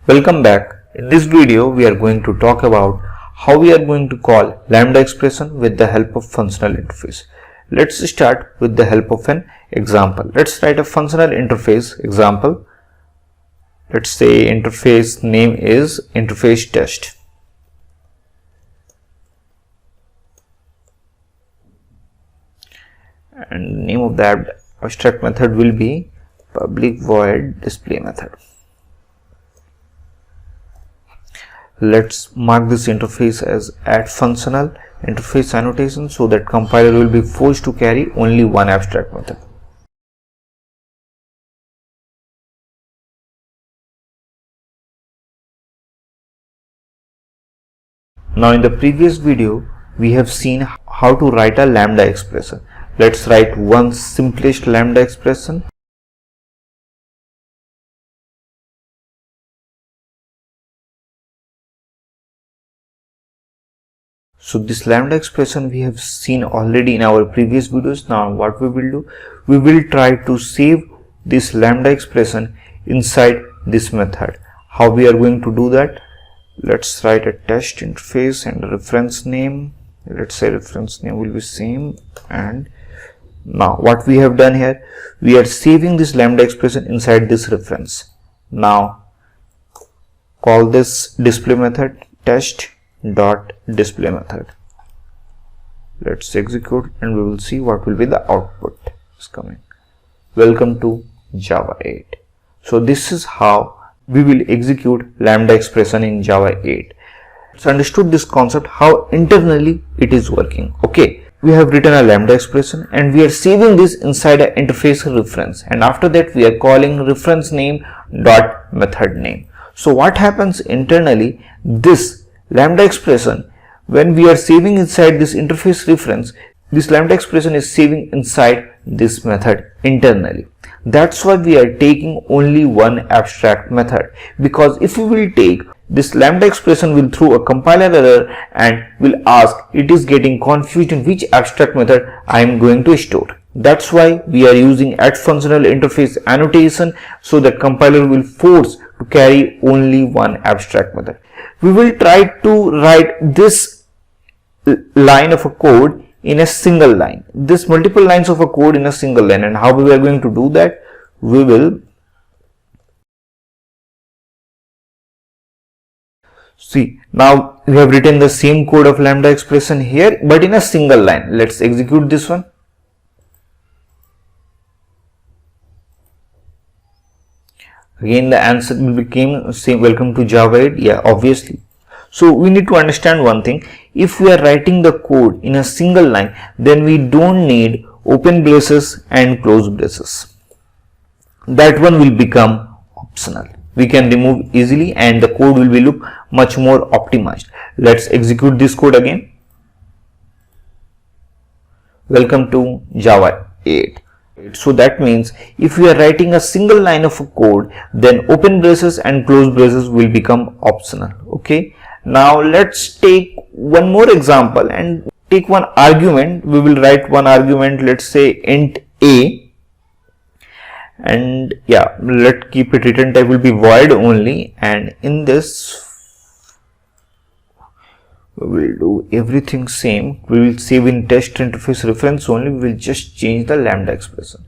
Welcome back. In this video, we are going to talk about how we are going to call lambda expression with the help of functional interface. Let's start with the help of an example. Let's write a functional interface example. Let's say interface name is interface test. And name of that abstract method will be public void display method. Let's mark this interface as add functional interface annotation so that compiler will be forced to carry only one abstract method. Now in the previous video, we have seen how to write a lambda expression. Let's write one simplest lambda expression. So this lambda expression we have seen already in our previous videos. Now what we will do, we will try to save this lambda expression inside this method. How we are going to do that? Let's write a test interface and a reference name. Let's say reference name will be same. And now what we have done here, we are saving this lambda expression inside this reference. Now call this display method test dot display method. Let's execute and we will see what will be the output is coming. Welcome to Java 8. So this is how we will execute lambda expression in Java 8. So understood this concept, how internally it is working. Okay, we have written a lambda expression and we are saving this inside an interface reference, and after that we are calling reference name dot method name. So what happens internally, this lambda expression, when we are saving inside this interface reference, this lambda expression is saving inside this method internally. That's why we are taking only one abstract method, because if we will take this lambda expression will throw a compiler error and will ask, it is getting confused in which abstract method I am going to store. That's why we are using add functional interface annotation, so that compiler will force to carry only one abstract method. We will try to write this line of a code in a single line, this multiple lines of a code in a single line. And how we are going to do that? We will see. Now we have written the same code of lambda expression here, but in a single line. Let's execute this one. Again the answer will become same, welcome to Java 8. Yeah, obviously. So we need to understand one thing. If we are writing the code in a single line, then we don't need open braces and close braces. That one will become optional. We can remove easily and the code will be look much more optimized. Let's execute this code again. Welcome to Java 8. So that means if we are writing a single line of a code, then open braces and close braces will become optional. Okay. Now let's take one more example and take one argument. We will write one argument, let's say int a, and yeah, let's keep it return type will be void only, and in this we will do everything same. We will save in test interface reference only. We will just change the lambda expression.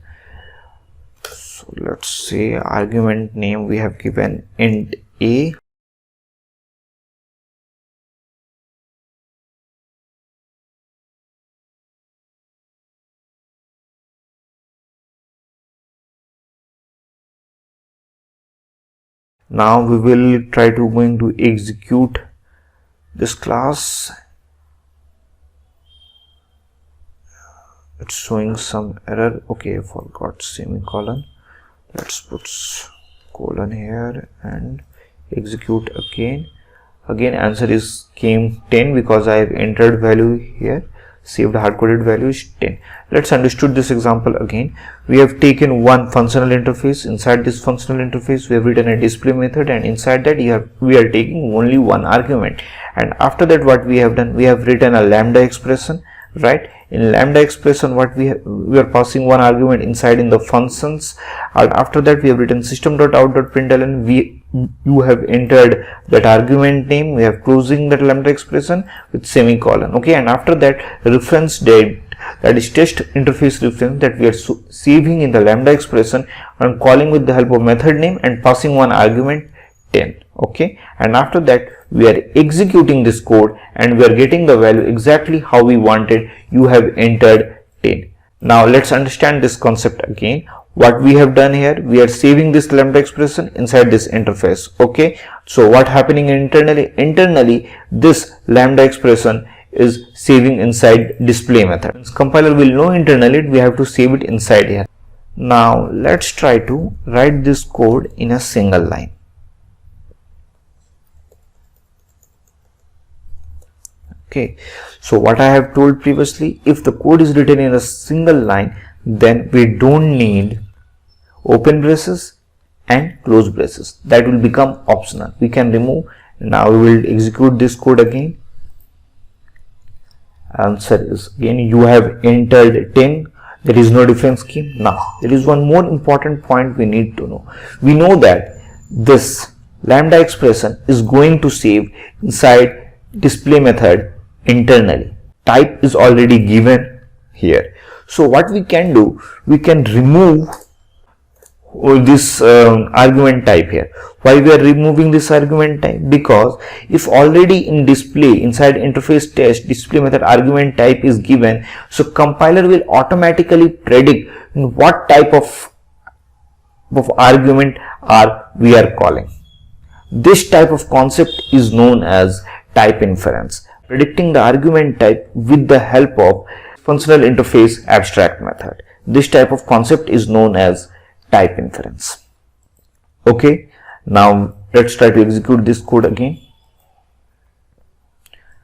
So let's say argument name we have given int a. Now we will try to going to execute this class. It's showing some error. Okay, I forgot semicolon. Let's put colon here and execute again. Again answer is came 10 because I have entered value here. Saved hard-coded value is 10. Let's understood this example again. We have taken one functional interface. Inside this functional interface we have written a display method, and inside that we are taking only one argument. And after that what we have done, we have written a lambda expression. right? In lambda expression, what we are passing one argument inside in the functions, and after that we have written system.out.println. You have entered that argument name, we have closing that lambda expression with semicolon, okay, and after that reference date, that is test interface reference, that we are saving in the lambda expression and calling with the help of method name and passing one argument 10, okay, and after that we are executing this code and we are getting the value exactly how we wanted. You have entered 10. Now let's understand this concept again. What we have done here, we are saving this lambda expression inside this interface, okay. So what happening internally this lambda expression is saving inside display method. Since compiler will know internally, we have to save it inside here. Now let's try to write this code in a single line. Okay, so what I have told previously, if the code is written in a single line, then we don't need open braces and close braces. That will become optional. We can remove. Now we will execute this code again. Answer is again you have entered 10. There is no difference key. Now there is one more important point we need to know. We know that this lambda expression is going to save inside display method internally. Type is already given here. So what we can do, we can remove this argument type here. Why we are removing this argument type? Because if already in display inside interface test display method argument type is given, so compiler will automatically predict what type of argument we are calling. This type of concept is known as type inference, predicting the argument type with the help of functional interface abstract method. This type of concept is known as type inference. Okay, now let's try to execute this code again.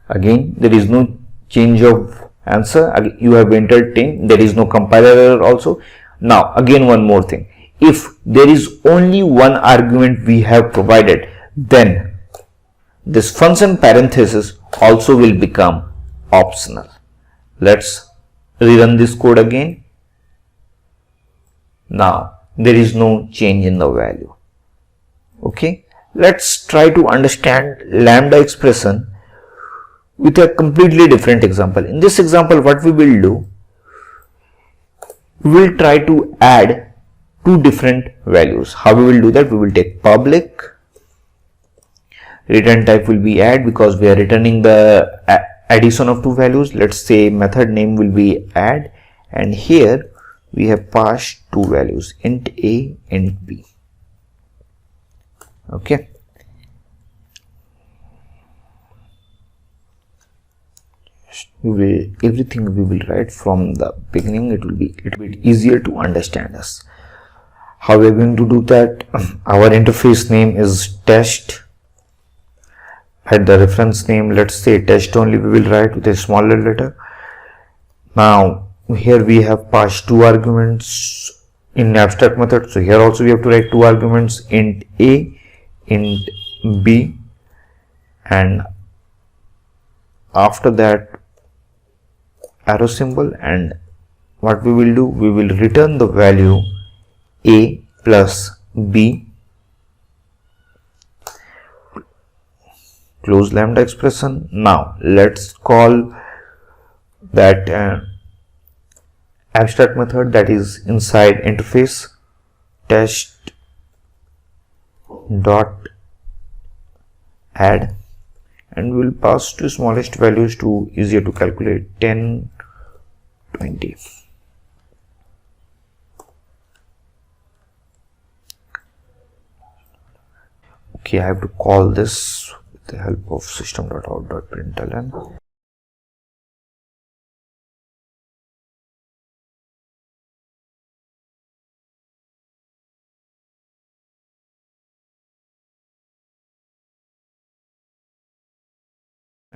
Again, there is no change of answer. Again, you have entered 10. There is no compiler error also. Now again one more thing. If there is only one argument we have provided, then this function parenthesis also will become optional. Let's rerun this code again. Now there is no change in the value. Okay, let's try to understand lambda expression with a completely different example. In this example, what we will do, we will try to add two different values. How we will do that? We will take public, return type will be add because we are returning the addition of two values. Let's say method name will be add, and here we have passed two values, int a, int b. Okay, everything we will write from the beginning. It will be a little bit easier to understand us. How we are going to do that? Our interface name is test. At the reference name, let's say test only, we will write with a smaller letter. Now here we have passed two arguments in abstract method, so here also we have to write two arguments, int a, int b, and after that arrow symbol, and what we will do, we will return the value a plus b, close lambda expression. Now let's call that abstract method that is inside interface test dot add, and we will pass to smallest values to easier to calculate, 10, 20. Okay, I have to call this with the help of system.out.println.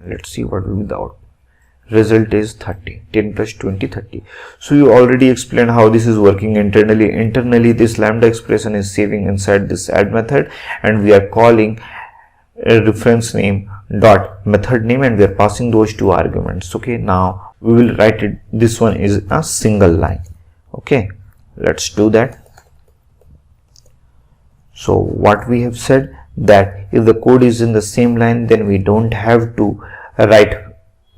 Let's see what will be the output. Result is 30. 10 plus 20, 30. So you already explained how this is working internally. Internally, this lambda expression is saving inside this add method, and we are calling a reference name dot method name, and we are passing those two arguments. Okay, now we will write it, this one is a single line. Okay, let's do that. So what we have said, that if the code is in the same line, then we don't have to write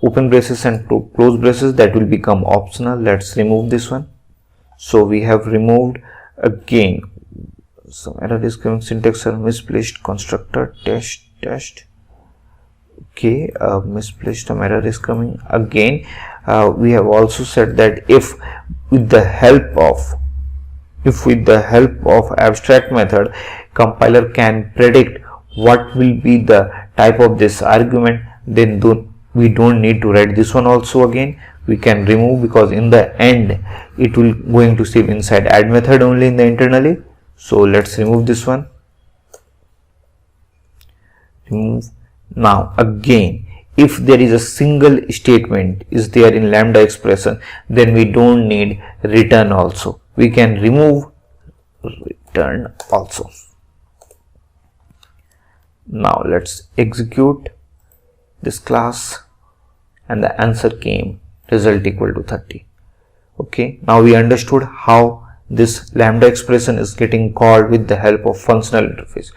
open braces and close braces, that will become optional. Let's remove this one. So we have removed again some error is coming, syntax error, misplaced constructor test. Okay, misplaced error is coming again. We have also said that if with the help of abstract method, compiler can predict what will be the type of this argument, then we don't need to write this one also again. We can remove, because in the end it will going to save inside add method only in the internally. So let's remove this one. Remove. Now again, if there is a single statement is there in lambda expression, then we don't need return also. We can remove return also. Now let's execute this class, and the answer came result equal to 30. Okay, now we understood how this lambda expression is getting called with the help of functional interface.